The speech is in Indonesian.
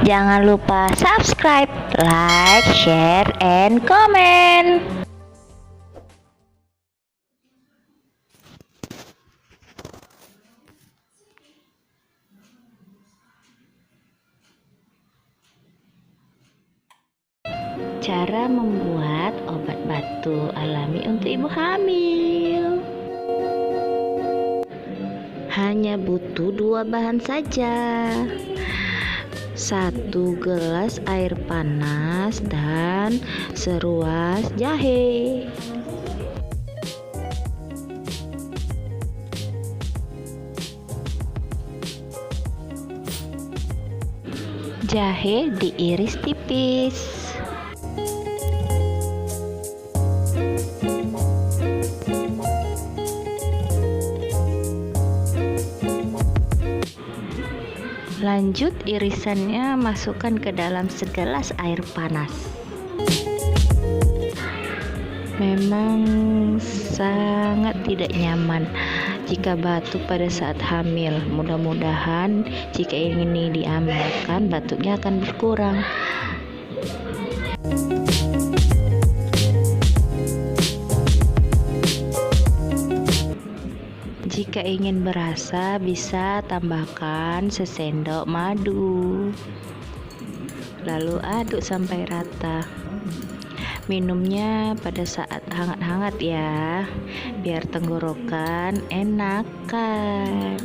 Jangan lupa subscribe, like, share, and comment. Cara membuat obat batu alami untuk ibu hamil. Hanya butuh 2 bahan saja. 1 gelas air panas dan seruas jahe. Jahe diiris tipis. Lanjut irisannya masukkan ke dalam segelas air panas. Memang sangat tidak nyaman jika batuk pada saat hamil. Mudah-mudahan jika ini diamalkan, batuknya akan berkurang. Jika ingin berasa, bisa tambahkan sesendok madu. Lalu aduk sampai rata. Minumnya pada saat hangat-hangat ya, biar tenggorokan enakan.